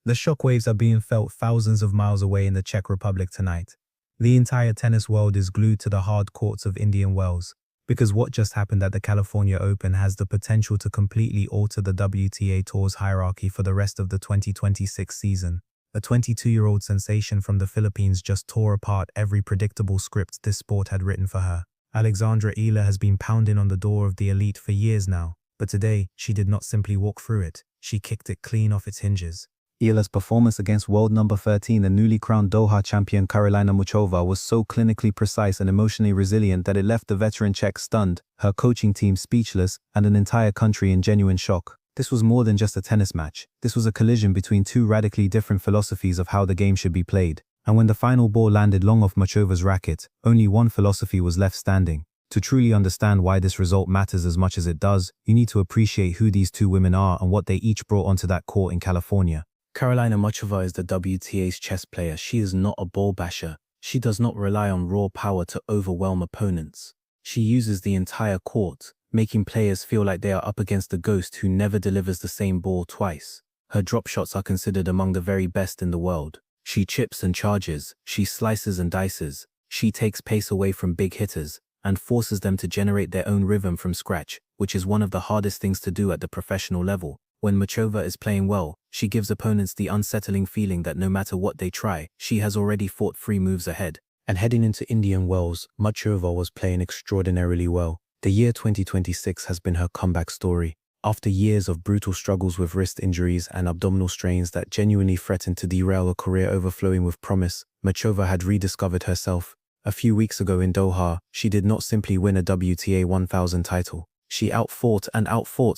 The shockwaves are being felt thousands of miles away in the Czech Republic tonight. The entire tennis world is glued to the hard courts of Indian Wells, because what just happened at the California Open has the potential to completely alter the WTA Tour's hierarchy for the rest of the 2026 season. A 22-year-old sensation from the Philippines just tore apart every predictable script this sport had written for her. Alexandra Eala has been pounding on the door of the elite for years now, but today she did not simply walk through it, she kicked it clean off its hinges. Eala's performance against world number 13, the newly crowned Doha champion Karolína Muchová, was so clinically precise and emotionally resilient that it left the veteran Czech stunned, her coaching team speechless, and an entire country in genuine shock. This was more than just a tennis match. This was a collision between two radically different philosophies of how the game should be played. And when the final ball landed long off Muchova's racket, only one philosophy was left standing. To truly understand why this result matters as much as it does, you need to appreciate who these two women are and what they each brought onto that court in California. Karolína Muchová is the WTA's chess player. She is not a ball basher. She does not rely on raw power to overwhelm opponents. She uses the entire court, making players feel like they are up against a ghost who never delivers the same ball twice. Her drop shots are considered among the very best in the world. She chips and charges, she slices and dices, she takes pace away from big hitters, and forces them to generate their own rhythm from scratch, which is one of the hardest things to do at the professional level. When Muchová is playing well, she gives opponents the unsettling feeling that no matter what they try, she has already fought 3 moves ahead. And heading into Indian Wells, Muchová was playing extraordinarily well. The year 2026 has been her comeback story. After years of brutal struggles with wrist injuries and abdominal strains that genuinely threatened to derail a career overflowing with promise, Muchová had rediscovered herself. A few weeks ago in Doha, she did not simply win a WTA 1000 title. She outfought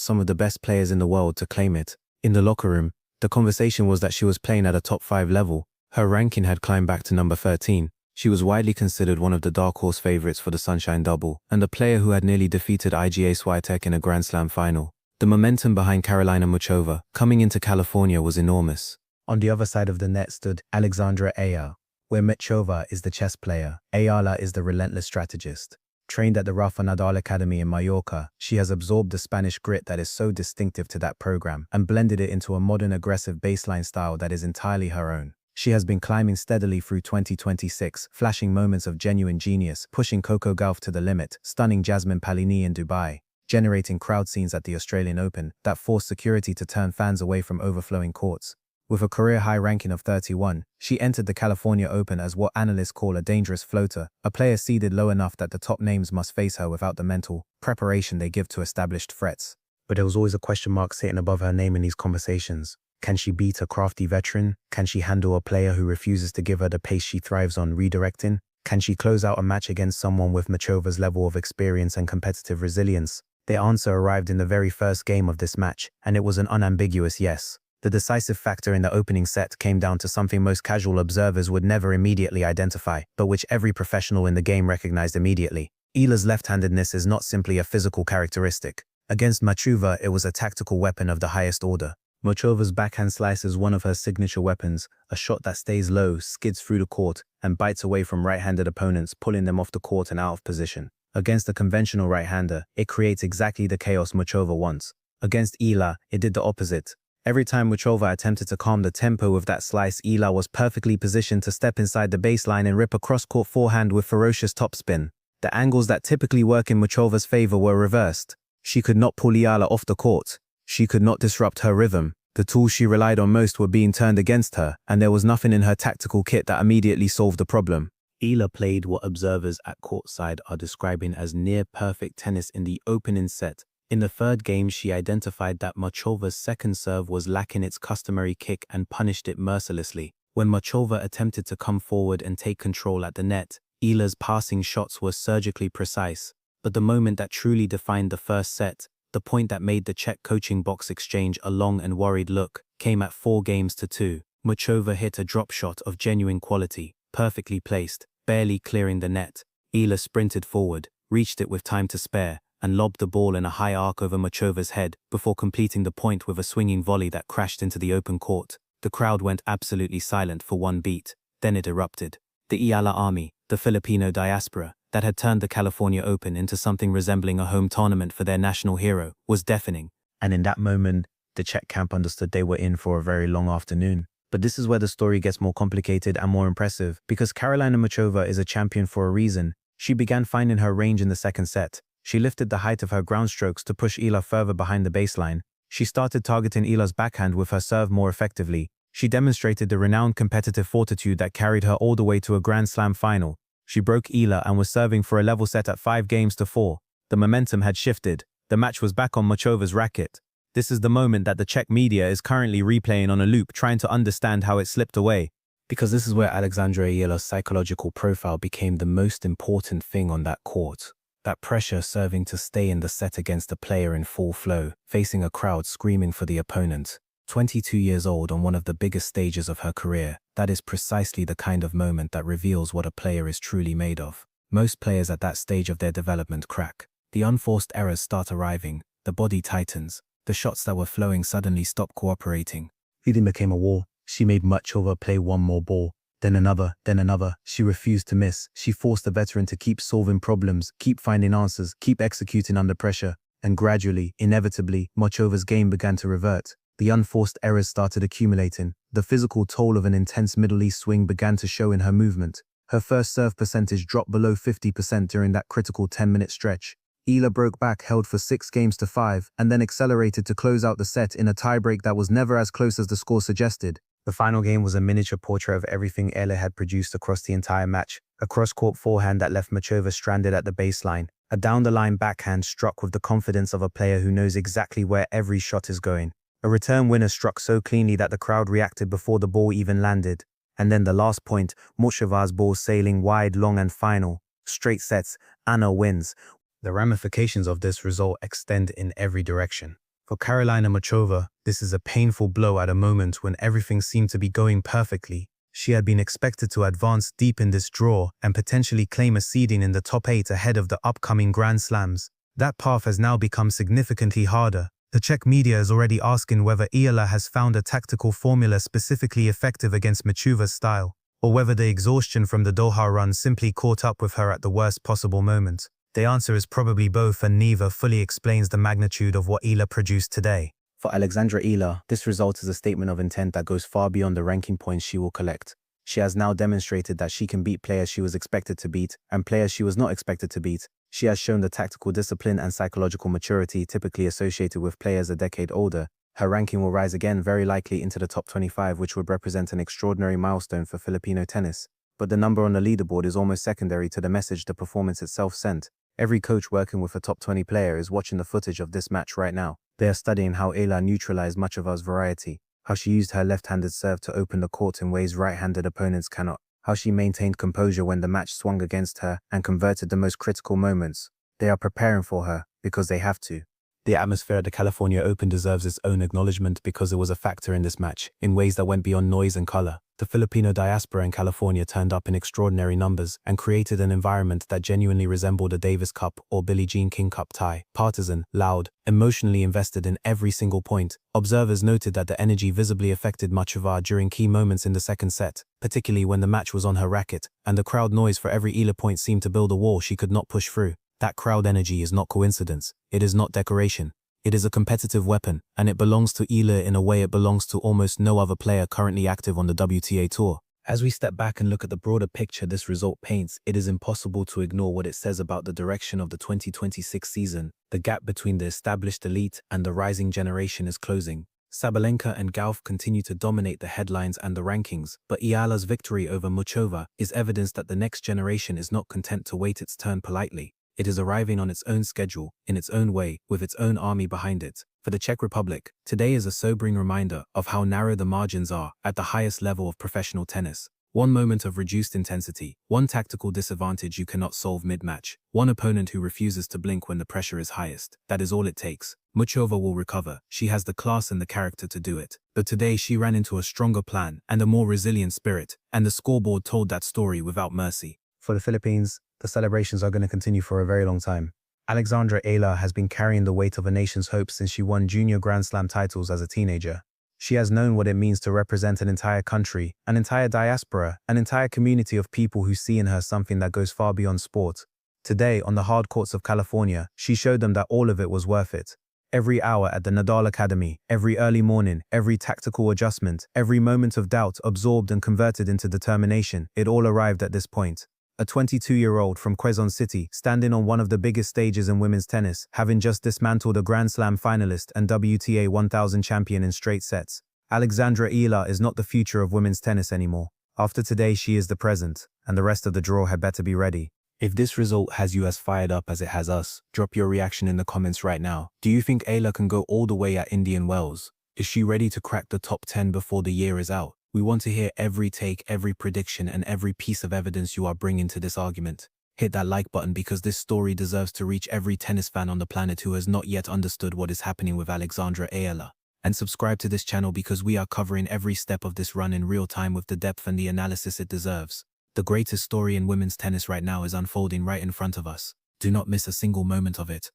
some of the best players in the world to claim it. In the locker room, the conversation was that she was playing at a top 5 level. Her ranking had climbed back to number 13. She was widely considered one of the dark horse favorites for the Sunshine Double, and a player who had nearly defeated IGA Swiatek in a Grand Slam final. The momentum behind Karolína Muchová coming into California was enormous. On the other side of the net stood Alexandra Eala. Where Muchová is the chess player, Eala is the relentless strategist. Trained at the Rafa Nadal Academy in Mallorca, she has absorbed the Spanish grit that is so distinctive to that program and blended it into a modern aggressive baseline style that is entirely her own. She has been climbing steadily through 2026, flashing moments of genuine genius, pushing Coco Gauff to the limit, stunning Jasmine Palini in Dubai, generating crowd scenes at the Australian Open that forced security to turn fans away from overflowing courts. With a career-high ranking of 31, she entered the California Open as what analysts call a dangerous floater, a player seeded low enough that the top names must face her without the mental preparation they give to established threats. But there was always a question mark sitting above her name in these conversations. Can she beat a crafty veteran? Can she handle a player who refuses to give her the pace she thrives on redirecting? Can she close out a match against someone with Muchova's level of experience and competitive resilience? The answer arrived in the very first game of this match, and it was an unambiguous yes. The decisive factor in the opening set came down to something most casual observers would never immediately identify, but which every professional in the game recognized immediately. Eala's left-handedness is not simply a physical characteristic. Against Muchová, it was a tactical weapon of the highest order. Muchova's backhand slice is one of her signature weapons, a shot that stays low, skids through the court, and bites away from right-handed opponents, pulling them off the court and out of position. Against a conventional right-hander, it creates exactly the chaos Muchová wants. Against Eala, it did the opposite. Every time Muchová attempted to calm the tempo of that slice, Eala was perfectly positioned to step inside the baseline and rip a cross-court forehand with ferocious topspin. The angles that typically work in Muchova's favor were reversed. She could not pull Eala off the court. She could not disrupt her rhythm. The tools she relied on most were being turned against her, and there was nothing in her tactical kit that immediately solved the problem. Eala played what observers at courtside are describing as near-perfect tennis in the opening set. In the third game, she identified that Muchova's second serve was lacking its customary kick and punished it mercilessly. When Muchová attempted to come forward and take control at the net, Eala's passing shots were surgically precise. But the moment that truly defined the first set, the point that made the Czech coaching box exchange a long and worried look, came at 4-2. Muchová hit a drop shot of genuine quality, perfectly placed, barely clearing the net. Eala sprinted forward, reached it with time to spare, and lobbed the ball in a high arc over Muchova's head before completing the point with a swinging volley that crashed into the open court. The crowd went absolutely silent for one beat, then it erupted. The Eala army, the Filipino diaspora, that had turned the California Open into something resembling a home tournament for their national hero, was deafening. And in that moment, the Czech camp understood they were in for a very long afternoon. But this is where the story gets more complicated and more impressive, because Karolína Muchová is a champion for a reason. She began finding her range in the second set. She lifted the height of her ground strokes to push Eala further behind the baseline. She started targeting Eala's backhand with her serve more effectively. She demonstrated the renowned competitive fortitude that carried her all the way to a Grand Slam final. She broke Eala and was serving for a level set at 5-4. The momentum had shifted. The match was back on Muchova's racket. This is the moment that the Czech media is currently replaying on a loop, trying to understand how it slipped away. Because this is where Alexandra Eala's psychological profile became the most important thing on that court. That pressure serving to stay in the set against a player in full flow, facing a crowd screaming for the opponent. 22 years old on one of the biggest stages of her career, that is precisely the kind of moment that reveals what a player is truly made of. Most players at that stage of their development crack. The unforced errors start arriving, the body tightens, the shots that were flowing suddenly stop cooperating. Feeling became a wall. She made Muchova play one more ball. Then another. She refused to miss. She forced the veteran to keep solving problems, keep finding answers, keep executing under pressure. And gradually, inevitably, Muchova's game began to revert. The unforced errors started accumulating. The physical toll of an intense Middle East swing began to show in her movement. Her first serve percentage dropped below 50% during that critical 10-minute stretch. Eala broke back, held for 6-5, and then accelerated to close out the set in a tiebreak that was never as close as the score suggested. The final game was a miniature portrait of everything Eala had produced across the entire match. A cross-court forehand that left Muchova stranded at the baseline. A down-the-line backhand struck with the confidence of a player who knows exactly where every shot is going. A return winner struck so cleanly that the crowd reacted before the ball even landed. And then the last point, Muchova's ball sailing wide, long and final. Straight sets, Anna wins. The ramifications of this result extend in every direction. For Karolína Muchová, this is a painful blow at a moment when everything seemed to be going perfectly. She had been expected to advance deep in this draw and potentially claim a seeding in the top 8 ahead of the upcoming Grand Slams. That path has now become significantly harder. The Czech media is already asking whether Eala has found a tactical formula specifically effective against Muchova's style, or whether the exhaustion from the Doha run simply caught up with her at the worst possible moment. The answer is probably both, and neither fully explains the magnitude of what Eala produced today. For Alexandra Eala, this result is a statement of intent that goes far beyond the ranking points she will collect. She has now demonstrated that she can beat players she was expected to beat and players she was not expected to beat. She has shown the tactical discipline and psychological maturity typically associated with players a decade older. Her ranking will rise again, very likely into the top 25, which would represent an extraordinary milestone for Filipino tennis. But the number on the leaderboard is almost secondary to the message the performance itself sent. Every coach working with a top 20 player is watching the footage of this match right now. They are studying how Eala neutralized Muchova's variety, how she used her left-handed serve to open the court in ways right-handed opponents cannot, how she maintained composure when the match swung against her and converted the most critical moments. They are preparing for her because they have to. The atmosphere at the California Open deserves its own acknowledgement because it was a factor in this match, in ways that went beyond noise and color. The Filipino diaspora in California turned up in extraordinary numbers and created an environment that genuinely resembled a Davis Cup or Billie Jean King Cup tie. Partisan, loud, emotionally invested in every single point. Observers noted that the energy visibly affected Muchová during key moments in the second set, particularly when the match was on her racket, and the crowd noise for every Eala point seemed to build a wall she could not push through. That crowd energy is not coincidence. It is not decoration. It is a competitive weapon, and it belongs to Eala in a way it belongs to almost no other player currently active on the WTA Tour. As we step back and look at the broader picture this result paints, it is impossible to ignore what it says about the direction of the 2026 season. The gap between the established elite and the rising generation is closing. Sabalenka and Gauff continue to dominate the headlines and the rankings, but Eala's victory over Muchová is evidence that the next generation is not content to wait its turn politely. It is arriving on its own schedule, in its own way, with its own army behind it. For the Czech Republic, today is a sobering reminder of how narrow the margins are at the highest level of professional tennis. One moment of reduced intensity, one tactical disadvantage you cannot solve mid-match, one opponent who refuses to blink when the pressure is highest. That is all it takes. Muchová will recover. She has the class and the character to do it. But today she ran into a stronger plan and a more resilient spirit, and the scoreboard told that story without mercy. For the Philippines, the celebrations are going to continue for a very long time. Alexandra Eala has been carrying the weight of a nation's hopes since she won junior Grand Slam titles as a teenager. She has known what it means to represent an entire country, an entire diaspora, an entire community of people who see in her something that goes far beyond sport. Today, on the hard courts of California, she showed them that all of it was worth it. Every hour at the Nadal Academy, every early morning, every tactical adjustment, every moment of doubt absorbed and converted into determination, it all arrived at this point. A 22-year-old from Quezon City, standing on one of the biggest stages in women's tennis, having just dismantled a Grand Slam finalist and WTA 1000 champion in straight sets. Alexandra Eala is not the future of women's tennis anymore. After today, she is the present, and the rest of the draw had better be ready. If this result has you as fired up as it has us, drop your reaction in the comments right now. Do you think Eala can go all the way at Indian Wells? Is she ready to crack the top 10 before the year is out? We want to hear every take, every prediction, and every piece of evidence you are bringing to this argument. Hit that like button because this story deserves to reach every tennis fan on the planet who has not yet understood what is happening with Alexandra Eala. And subscribe to this channel because we are covering every step of this run in real time with the depth and the analysis it deserves. The greatest story in women's tennis right now is unfolding right in front of us. Do not miss a single moment of it.